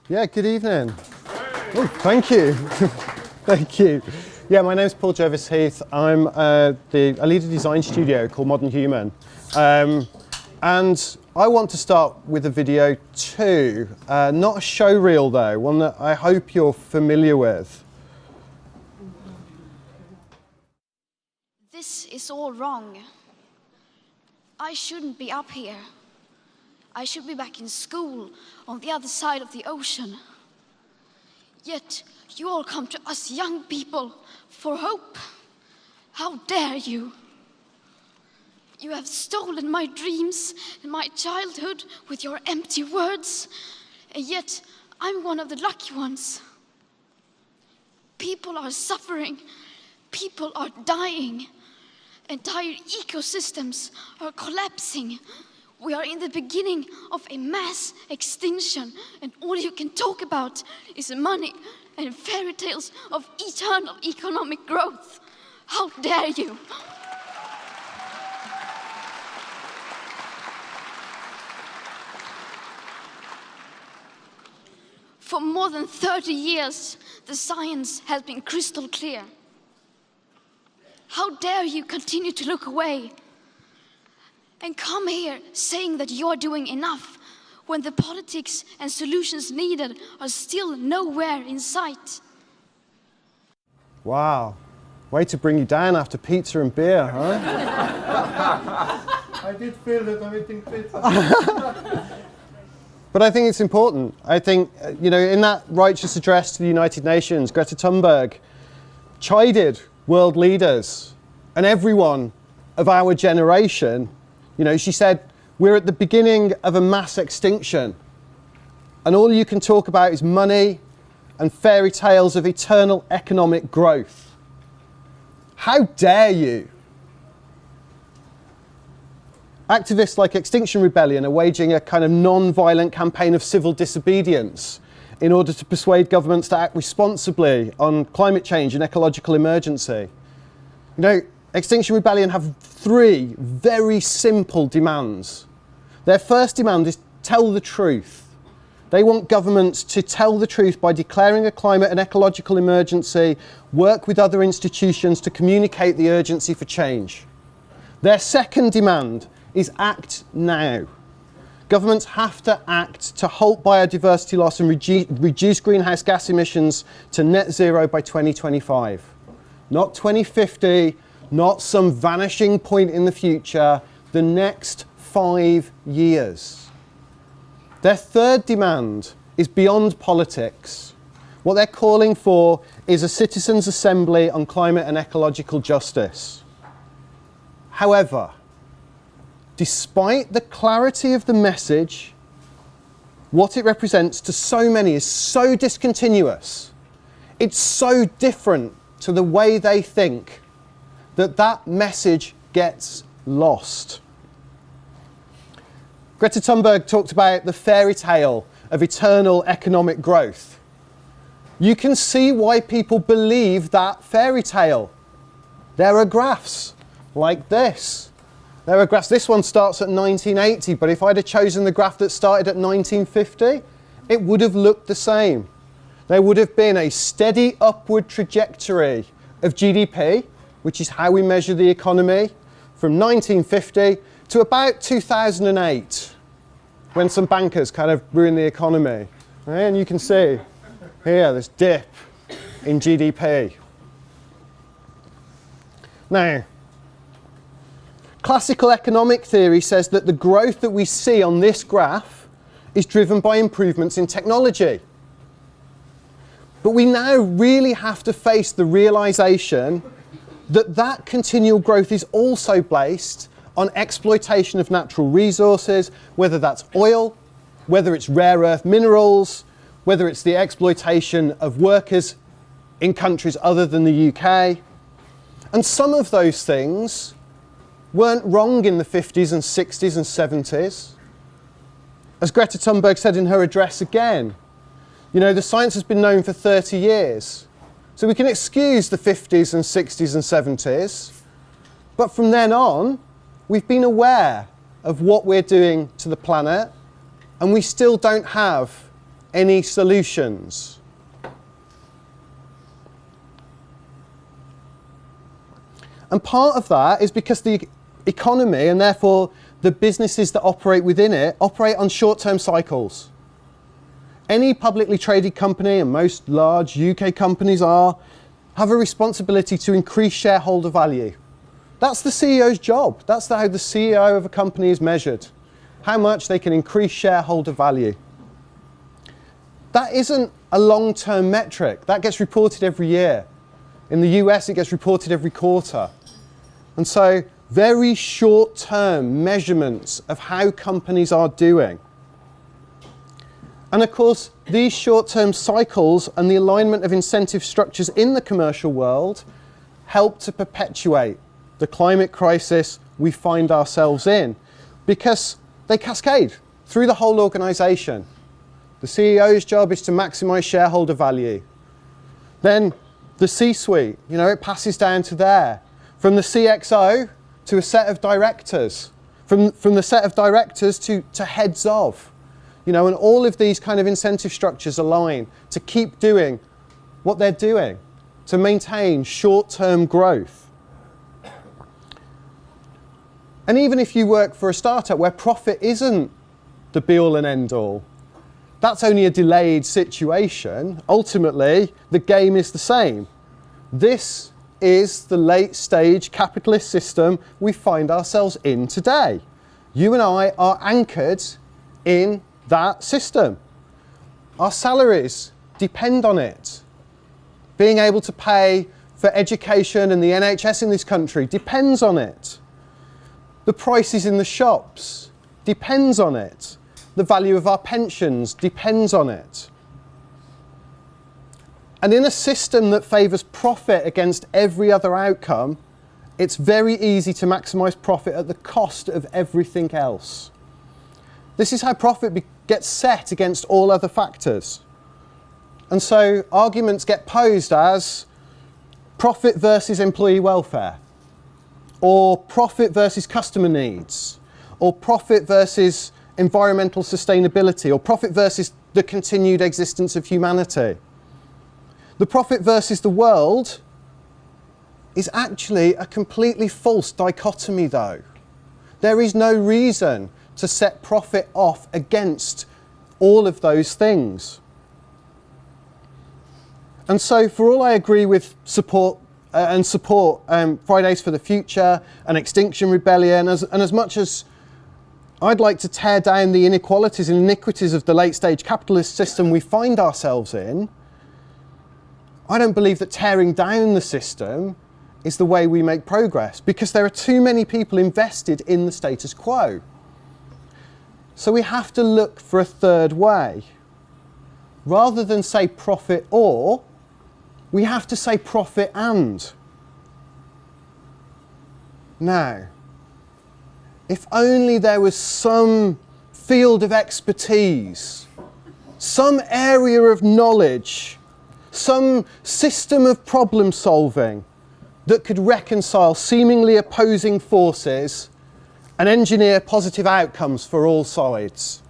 Yeah, good evening. Oh, thank you. Thank you. Yeah, my name's Paul-Jervis Heath. I lead a design studio called Modern Human. And I want to start with a video too. Not a show reel though, one that I hope you're familiar with. This is all wrong. I shouldn't be up here. I should be back in school on the other side of the ocean. Yet you all come to us young people for hope. How dare you? You have stolen my dreams and my childhood with your empty words, and yet I'm one of the lucky ones. People are suffering. People are dying. Entire ecosystems are collapsing. We are in the beginning of a mass extinction, and all you can talk about is money and fairy tales of eternal economic growth. How dare you? For more than 30 years, the science has been crystal clear. How dare you continue to look away and come here saying that you're doing enough when the politics and solutions needed are still nowhere in sight? Wow, way to bring you down after pizza and beer, huh? I did feel that I'm eating pizza. But I think it's important. I think, in that righteous address to the United Nations, Greta Thunberg chided world leaders and everyone of our generation. She said, we're at the beginning of a mass extinction, and all you can talk about is money and fairy tales of eternal economic growth. How dare you? Activists like Extinction Rebellion are waging a kind of non-violent campaign of civil disobedience in order to persuade governments to act responsibly on climate change and ecological emergency. Extinction Rebellion have 3 very simple demands. Their first demand is tell the truth. They want governments to tell the truth by declaring a climate and ecological emergency, work with other institutions to communicate the urgency for change. Their second demand is act now. Governments have to act to halt biodiversity loss and reduce greenhouse gas emissions to net zero by 2025. Not 2050, not some vanishing point in the future, the next 5 years. Their third demand is beyond politics. What they're calling for is a citizens' assembly on climate and ecological justice. However, despite the clarity of the message, what it represents to so many is so discontinuous. It's so different to the way they think that message gets lost. Greta Thunberg talked about the fairy tale of eternal economic growth. You can see why people believe that fairy tale. There are graphs like this. There are graphs. This one starts at 1980, but if I'd have chosen the graph that started at 1950, it would have looked the same. There would have been a steady upward trajectory of GDP, which is how we measure the economy, from 1950 to about 2008, when some bankers kind of ruined the economy. Right? And you can see here this dip in GDP. Now, classical economic theory says that the growth that we see on this graph is driven by improvements in technology. But we now really have to face the realization that continual growth is also based on exploitation of natural resources, whether that's oil, whether it's rare earth minerals, whether it's the exploitation of workers in countries other than the UK. And some of those things weren't wrong in the 50s and 60s and 70s. As Greta Thunberg said in her address again, the science has been known for 30 years. So we can excuse the 50s and 60s and 70s, but from then on, we've been aware of what we're doing to the planet, and we still don't have any solutions? And part of that is because the economy, and therefore the businesses that operate within it, operate on short-term cycles. Any publicly traded company, and most large UK companies have a responsibility to increase shareholder value. That's the CEO's job. That's how the CEO of a company is measured. How much they can increase shareholder value. That isn't a long-term metric. That gets reported every year. In the US, it gets reported every quarter. And so, very short-term measurements of how companies are doing. And of course, these short-term cycles and the alignment of incentive structures in the commercial world help to perpetuate the climate crisis we find ourselves in, because they cascade through the whole organisation. The CEO's job is to maximise shareholder value. Then the C-suite, it passes down to there. From the CXO to a set of directors. From the set of directors to heads of. And all of these kind of incentive structures align to keep doing what they're doing, to maintain short-term growth. And even if you work for a startup where profit isn't the be-all and end-all, that's only a delayed situation. Ultimately, the game is the same. This is the late-stage capitalist system we find ourselves in today. You and I are anchored in that system. Our salaries depend on it. Being able to pay for education and the NHS in this country depends on it. The prices in the shops depends on it. The value of our pensions depends on it. And in a system that favours profit against every other outcome, it's very easy to maximise profit at the cost of everything else. This is how profit gets set against all other factors. And so arguments get posed as profit versus employee welfare, or profit versus customer needs, or profit versus environmental sustainability, or profit versus the continued existence of humanity. The profit versus the world is actually a completely false dichotomy, though. There is no reason to set profit off against all of those things. And so, for all I agree with support Fridays for the Future and Extinction Rebellion, and as much as I'd like to tear down the inequalities and iniquities of the late-stage capitalist system we find ourselves in, I don't believe that tearing down the system is the way we make progress, because there are too many people invested in the status quo. So we have to look for a third way. Rather than say profit or, we have to say profit and. Now, if only there was some field of expertise, some area of knowledge, some system of problem solving that could reconcile seemingly opposing forces and engineer positive outcomes for all sides.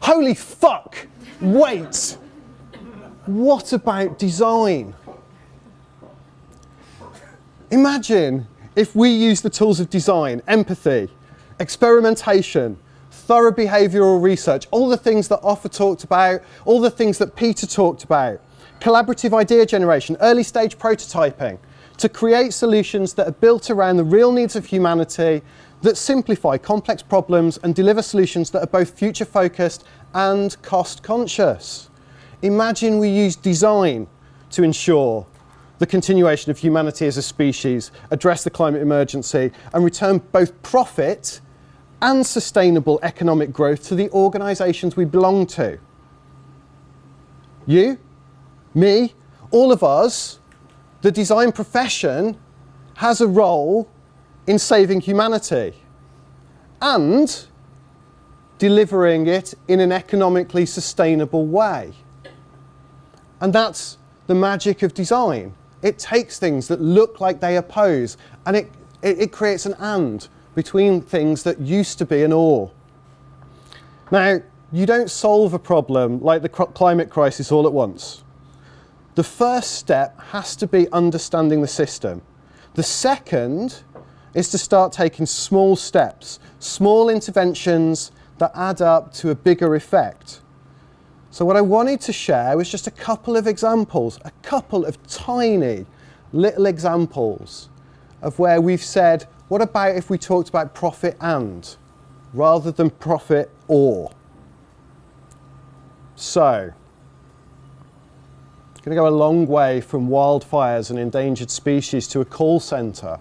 Holy fuck! Wait! What about design? Imagine if we use the tools of design, empathy, experimentation, thorough behavioural research, all the things that Offa talked about, all the things that Peter talked about, collaborative idea generation, early stage prototyping, to create solutions that are built around the real needs of humanity, that simplify complex problems and deliver solutions that are both future focused and cost conscious. Imagine we use design to ensure the continuation of humanity as a species, address the climate emergency, and return both profit and sustainable economic growth to the organisations we belong to. You, me, all of us, the design profession has a role in saving humanity and delivering it in an economically sustainable way. And that's the magic of design. It takes things that look like they oppose and it creates an and between things that used to be an or. Now, you don't solve a problem like the climate crisis all at once. The first step has to be understanding the system. The second is to start taking small steps, small interventions that add up to a bigger effect. So what I wanted to share was just a couple of examples, a couple of tiny little examples of where we've said, what about if we talked about profit and rather than profit or? So, it's going to go a long way from wildfires and endangered species to a call centre.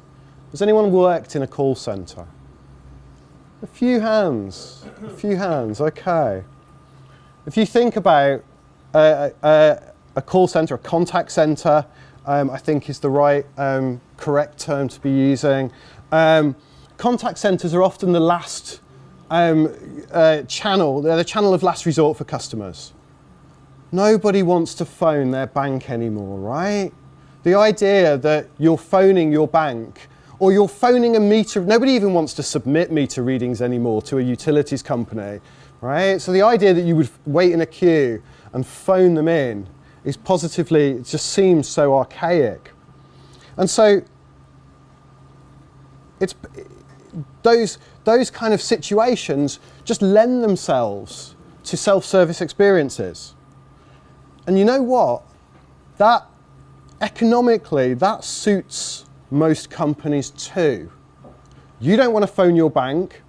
Has anyone worked in a call centre? A few hands, okay. If you think about a call centre, a contact centre, I think is the right correct term to be using. Contact centres are often the last channel, they're the channel of last resort for customers. Nobody wants to phone their bank anymore, right? The idea that you're phoning your bank or you're phoning a meter, nobody even wants to submit meter readings anymore to a utilities company, right? So the idea that you would wait in a queue and phone them in is positively, it just seems so archaic. And so it's those kind of situations just lend themselves to self-service experiences. And you know what? That economically, that suits most companies too. You don't want to phone your bank.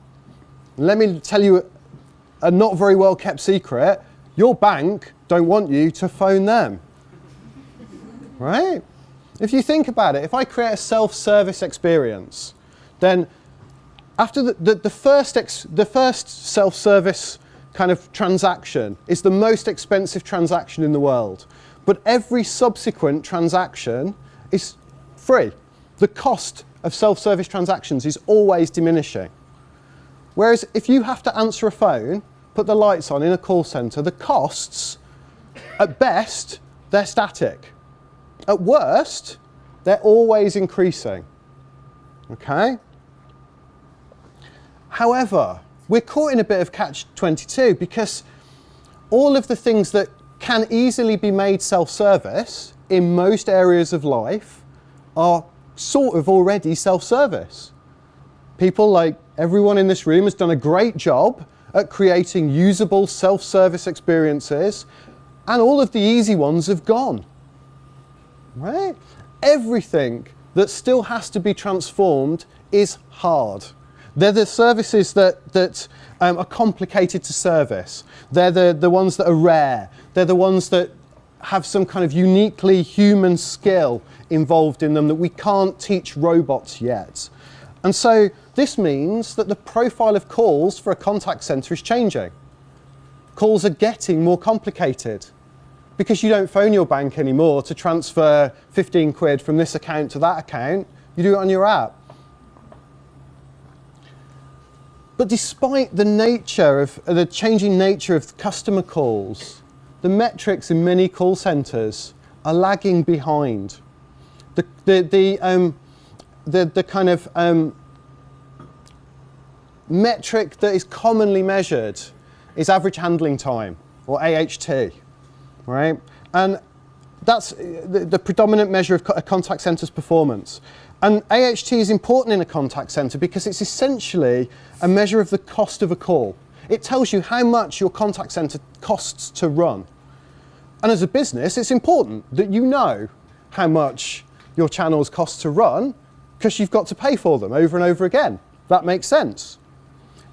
Let me tell you a not very well kept secret. Your bank don't want you to phone them. Right? If you think about it, if I create a self-service experience, then after the first self-service kind of transaction is the most expensive transaction in the world. But every subsequent transaction is free. The cost of self-service transactions is always diminishing. Whereas if you have to answer a phone, put the lights on in a call centre, the costs, at best, they're static. At worst, they're always increasing. Okay? However, we're caught in a bit of catch-22 because all of the things that can easily be made self-service in most areas of life are sort of already self-service. People like everyone in this room has done a great job at creating usable self-service experiences, and all of the easy ones have gone. Right? Everything that still has to be transformed is hard. They're the services that are complicated to service. They're the ones that are rare. They're the ones that have some kind of uniquely human skill involved in them that we can't teach robots yet. And so this means that the profile of calls for a contact centre is changing. Calls are getting more complicated because you don't phone your bank anymore to transfer 15 quid from this account to that account. You do it on your app. But despite the nature of the changing nature of customer calls, the metrics in many call centres are lagging behind. The kind of metric that is commonly measured is average handling time, or AHT, right? And that's the predominant measure of a contact centre's performance. And AHT is important in a contact centre because it's essentially a measure of the cost of a call. It tells you how much your contact centre costs to run. And as a business, it's important that you know how much your channels cost to run because you've got to pay for them over and over again. That makes sense.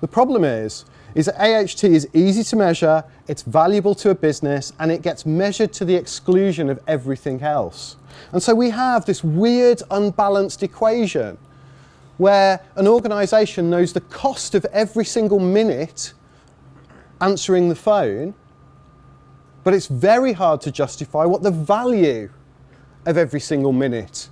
The problem is that AHT is easy to measure, it's valuable to a business, and it gets measured to the exclusion of everything else. And so we have this weird, unbalanced equation where an organisation knows the cost of every single minute answering the phone, but it's very hard to justify what the value of every single minute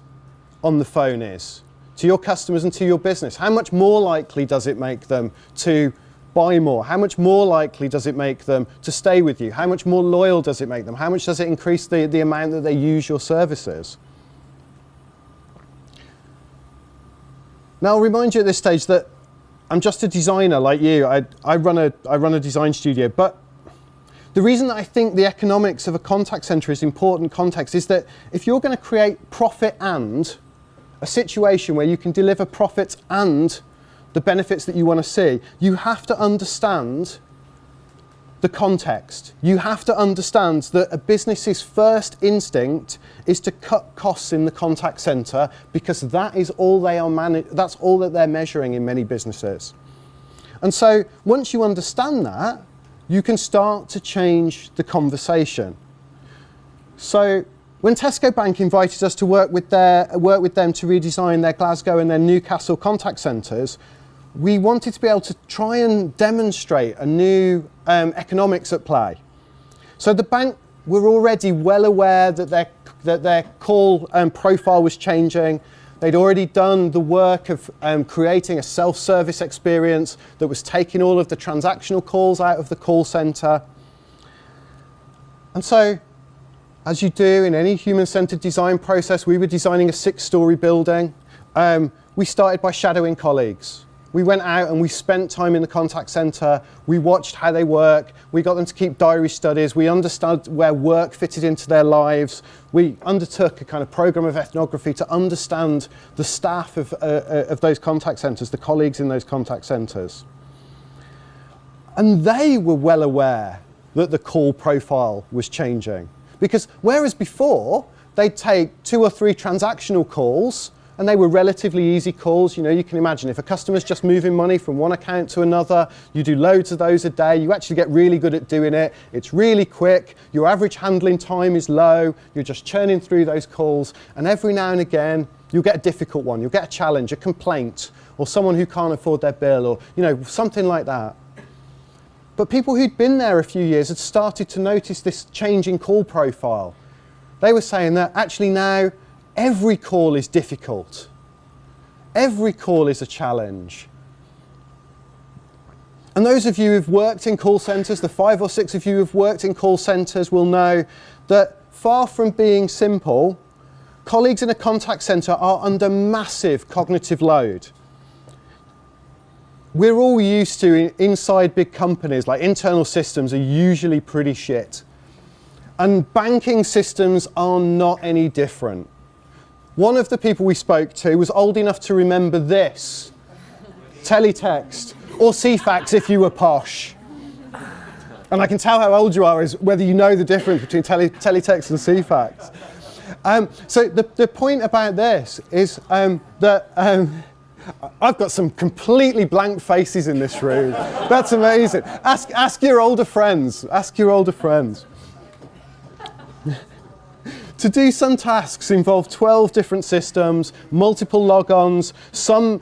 on the phone is to your customers and to your business. How much more likely does it make them to buy more? How much more likely does it make them to stay with you? How much more loyal does it make them? How much does it increase the amount that they use your services? Now, I'll remind you at this stage that I'm just a designer like you. I run a design studio, but the reason that I think the economics of a contact center is important context is that if you're going to create profit and a situation where you can deliver profits and the benefits that you want to see, you have to understand the context. You have to understand that a business's first instinct is to cut costs in the contact center because that is all they are that's all that they're measuring in many businesses. And so once you understand that, you can start to change the conversation. So when Tesco Bank invited us to work with them to redesign their Glasgow and their Newcastle contact centres, we wanted to be able to try and demonstrate a new economics at play. So the bank were already well aware that their call profile was changing. They'd already done the work of creating a self-service experience that was taking all of the transactional calls out of the call centre. And so, as you do in any human-centred design process, we were designing a 6-storey building. We started by shadowing colleagues. We went out and we spent time in the contact centre. We watched how they work. We got them to keep diary studies. We understood where work fitted into their lives. We undertook a kind of programme of ethnography to understand the staff of those contact centres, the colleagues in those contact centres. And they were well aware that the call profile was changing. Because whereas before, they'd take 2 or 3 transactional calls, and they were relatively easy calls. You know, you can imagine if a customer's just moving money from one account to another, you do loads of those a day, you actually get really good at doing it. It's really quick, your average handling time is low, you're just churning through those calls, and every now and again, you'll get a difficult one, you'll get a challenge, a complaint, or someone who can't afford their bill, or something like that. But people who'd been there a few years had started to notice this change in call profile. They were saying that actually now, every call is difficult. Every call is a challenge. And those of you who've worked in call centres, the 5 or 6 of you who've worked in call centres will know that far from being simple, colleagues in a contact centre are under massive cognitive load. We're all used to, inside big companies, like internal systems are usually pretty shit. And banking systems are not any different. One of the people we spoke to was old enough to remember this: teletext, or CFAX if you were posh. And I can tell how old you are is whether you know the difference between teletext and CFAX. So the point about this is that I've got some completely blank faces in this room. That's amazing. Ask your older friends. Ask your older friends. To do some tasks involve 12 different systems, multiple logons, some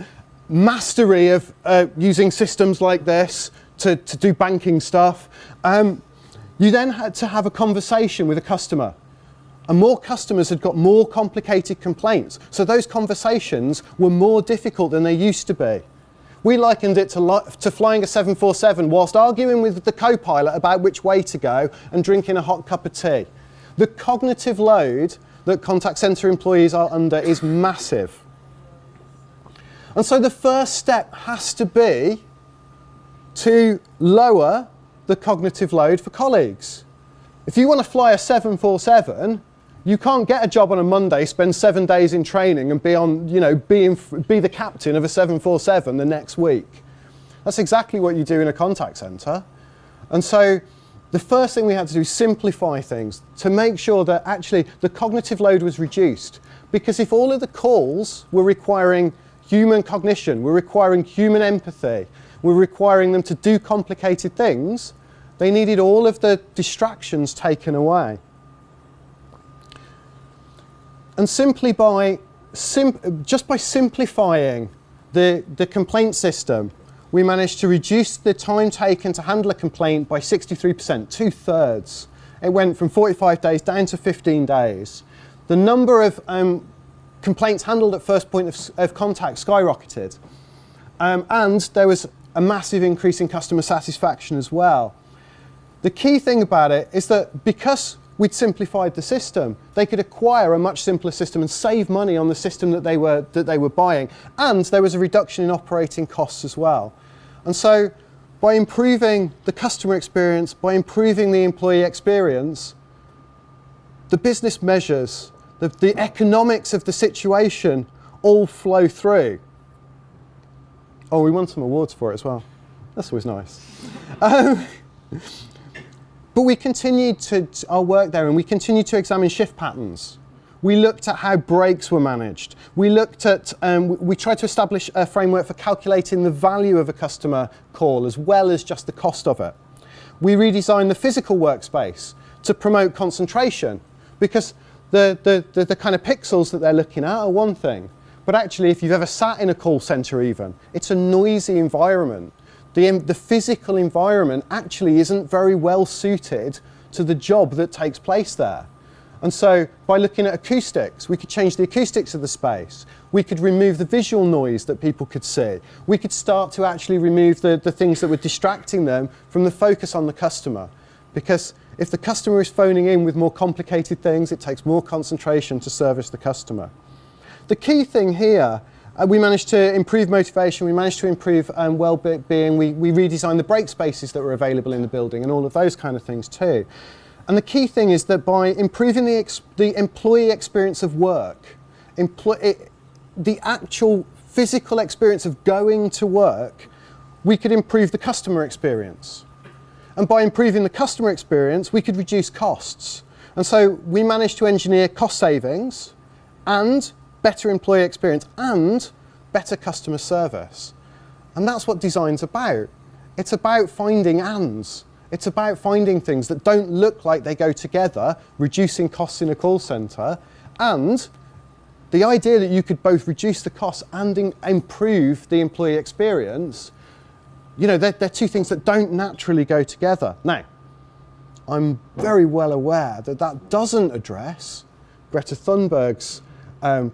mastery of using systems like this to do banking stuff. You then had to have a conversation with a customer. And more customers had got more complicated complaints. So those conversations were more difficult than they used to be. We likened it to flying a 747 whilst arguing with the co-pilot about which way to go and drinking a hot cup of tea. The cognitive load that contact centre employees are under is massive. And so the first step has to be to lower the cognitive load for colleagues. If you want to fly a 747, you can't get a job on a Monday, spend 7 days in training and be the captain of a 747 the next week. That's exactly what you do in a contact centre. And so the first thing we had to do is simplify things to make sure that actually the cognitive load was reduced. Because if all of the calls were requiring human cognition, were requiring human empathy, were requiring them to do complicated things, they needed all of the distractions taken away. And simply just by simplifying the complaint system, we managed to reduce the time taken to handle a complaint by 63%, 2/3. It went from 45 days down to 15 days. The number of complaints handled at first point of contact skyrocketed. And there was a massive increase in customer satisfaction as well. The key thing about it is that because we'd simplified the system, they could acquire a much simpler system and save money on the system that they were buying. And there was a reduction in operating costs as well. And so by improving the customer experience, by improving the employee experience, the business measures, the economics of the situation all flow through. Oh, we won some awards for it as well. That's always nice. But we continued our work there, and we continued to examine shift patterns. We looked at how breaks were managed. We looked at, we tried to establish a framework for calculating the value of a customer call as well as just the cost of it. We redesigned the physical workspace to promote concentration, because the kind of pixels that they're looking at are one thing, but actually if you've ever sat in a call centre even, it's a noisy environment. The physical environment actually isn't very well suited to the job that takes place there. And so by looking at acoustics, we could change the acoustics of the space. We could remove the visual noise that people could see. We could start to actually remove the things that were distracting them from the focus on the customer. Because if the customer is phoning in with more complicated things, it takes more concentration to service the customer. The key thing here, we managed to improve motivation, we managed to improve well-being, we redesigned the break spaces that were available in the building and all of those kind of things too. And the key thing is that by improving the employee experience of work, the actual physical experience of going to work, we could improve the customer experience. And by improving the customer experience, we could reduce costs. And so we managed to engineer cost savings and better employee experience and better customer service. And that's what design's about. It's about finding ands. It's about finding things that don't look like they go together, reducing costs in a call centre, and the idea that you could both reduce the costs and improve the employee experience, you know, they're two things that don't naturally go together. Now, I'm very well aware that that doesn't address Greta Thunberg's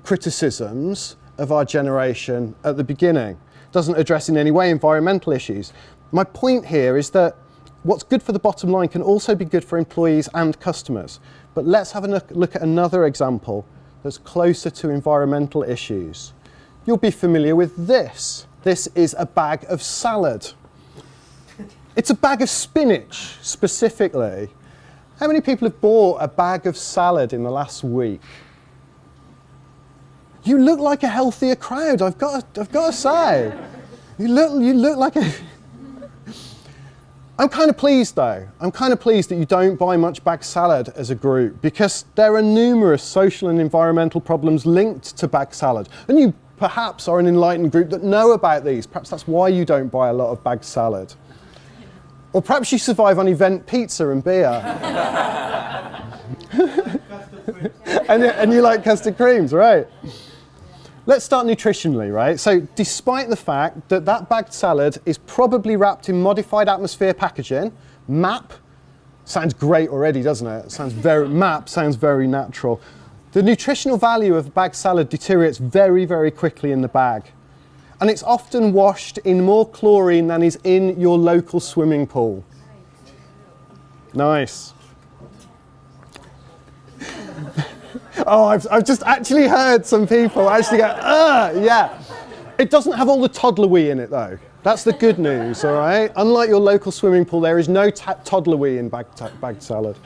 criticisms of our generation at the beginning. Doesn't address in any way environmental issues. My point here is that what's good for the bottom line can also be good for employees and customers. But let's have a look at another example that's closer to environmental issues. You'll be familiar with this. This is a bag of salad. It's a bag of spinach, specifically. How many people have bought a bag of salad in the last week? You look like a healthier crowd, I've got to say. You look like a... I'm kind of pleased though. I'm kind of pleased that you don't buy much bag salad as a group, because there are numerous social and environmental problems linked to bag salad. And you perhaps are an enlightened group that know about these. Perhaps that's why you don't buy a lot of bag salad. Or perhaps you survive on event pizza and beer. and you like custard creams, right? Let's start nutritionally, right? So despite the fact that that bagged salad is probably wrapped in modified atmosphere packaging, MAP, sounds great already, doesn't it? MAP sounds very natural. The nutritional value of bagged salad deteriorates very, very quickly in the bag. And it's often washed in more chlorine than is in your local swimming pool. Nice. Oh, I've just actually heard some people actually go, yeah. It doesn't have all the toddler wee in it though. That's the good news, all right? Unlike your local swimming pool, there is no toddler wee in bagged salad.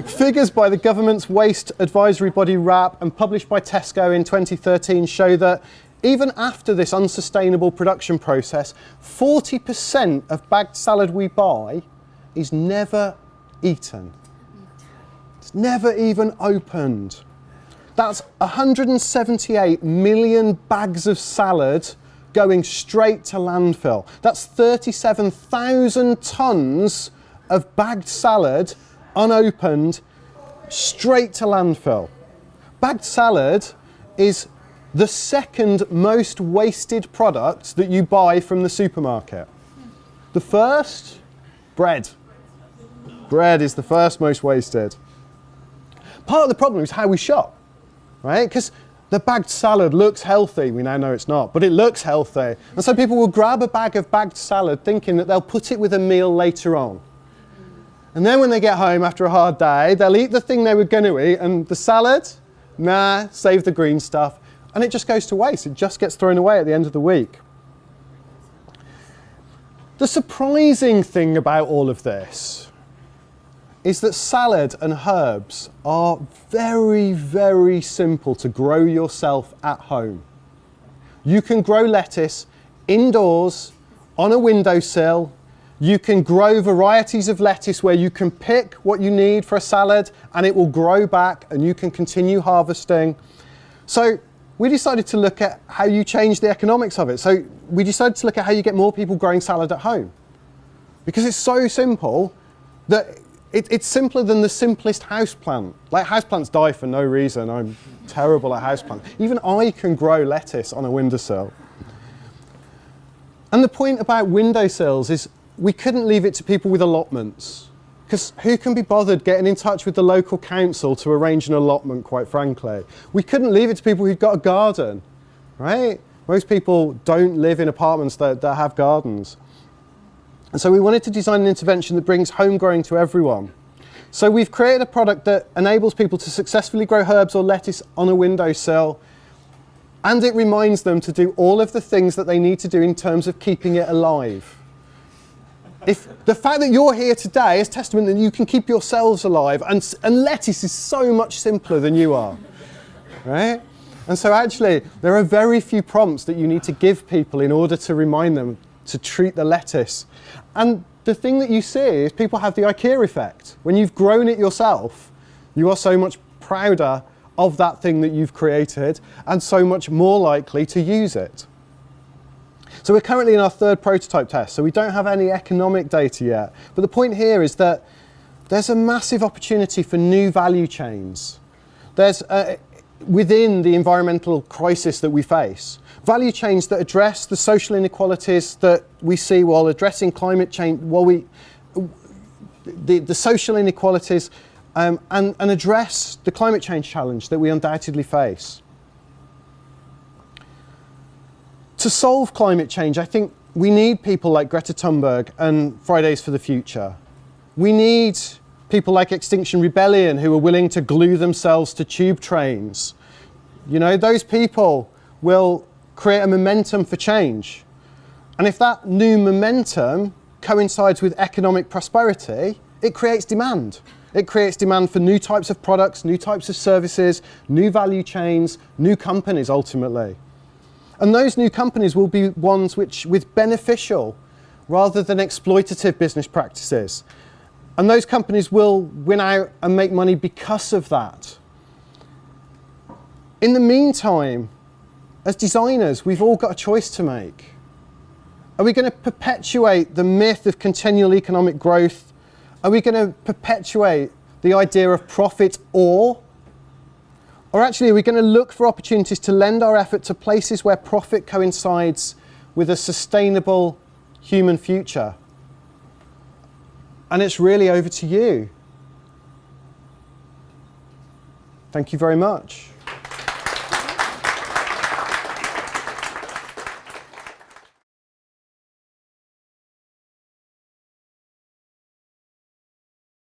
Figures by the government's waste advisory body RAP and published by Tesco in 2013 show that even after this unsustainable production process, 40% of bagged salad we buy is never eaten. It's never even opened. That's 178 million bags of salad going straight to landfill. That's 37,000 tons of bagged salad, unopened, straight to landfill. Bagged salad is the second most wasted product that you buy from the supermarket. The first, bread. Bread is the first most wasted. Part of the problem is how we shop, right? Because the bagged salad looks healthy. We now know it's not, but it looks healthy. And so people will grab a bag of bagged salad thinking that they'll put it with a meal later on. And then when they get home after a hard day, they'll eat the thing they were going to eat, and the salad, nah, save the green stuff. And it just goes to waste. It just gets thrown away at the end of the week. The surprising thing about all of this is that salad and herbs are very, very simple to grow yourself at home. You can grow lettuce indoors on a windowsill. You can grow varieties of lettuce where you can pick what you need for a salad and it will grow back and you can continue harvesting. So we decided to look at how you change the economics of it. So we decided to look at how you get more people growing salad at home. Because it's so simple that it's simpler than the simplest houseplant. Like houseplants die for no reason. I'm terrible at houseplants. Even I can grow lettuce on a windowsill. And the point about windowsills is we couldn't leave it to people with allotments. Because who can be bothered getting in touch with the local council to arrange an allotment, quite frankly? We couldn't leave it to people who've got a garden, right? Most people don't live in apartments that have gardens. And so we wanted to design an intervention that brings home growing to everyone. So we've created a product that enables people to successfulully grow herbs or lettuce on a windowsill, and it reminds them to do all of the things that they need to do in terms of keeping it alive. If the fact that you're here today is testament that you can keep yourselves alive, and lettuce is so much simpler than you are, right? And so actually, there are very few prompts that you need to give people in order to remind them to treat the lettuce. And the thing that you see is people have the IKEA effect. When you've grown it yourself, you are so much prouder of that thing that you've created and so much more likely to use it. So we're currently in our third prototype test, so we don't have any economic data yet. But the point here is that there's a massive opportunity for new value chains. There's, within the environmental crisis that we face, value chains that address the social inequalities that we see while addressing climate change, the social inequalities and address the climate change challenge that we undoubtedly face. To solve climate change, I think we need people like Greta Thunberg and Fridays for the Future. We need people like Extinction Rebellion who are willing to glue themselves to tube trains. You know, those people will create a momentum for change. And if that new momentum coincides with economic prosperity, it creates demand. It creates demand for new types of products, new types of services, new value chains, new companies ultimately. And those new companies will be ones with beneficial rather than exploitative business practices. And those companies will win out and make money because of that. In the meantime, as designers, we've all got a choice to make. Are we going to perpetuate the myth of continual economic growth? Are we going to perpetuate the idea of profit or actually are we going to look for opportunities to lend our effort to places where profit coincides with a sustainable human future? And it's really over to you. Thank you very much.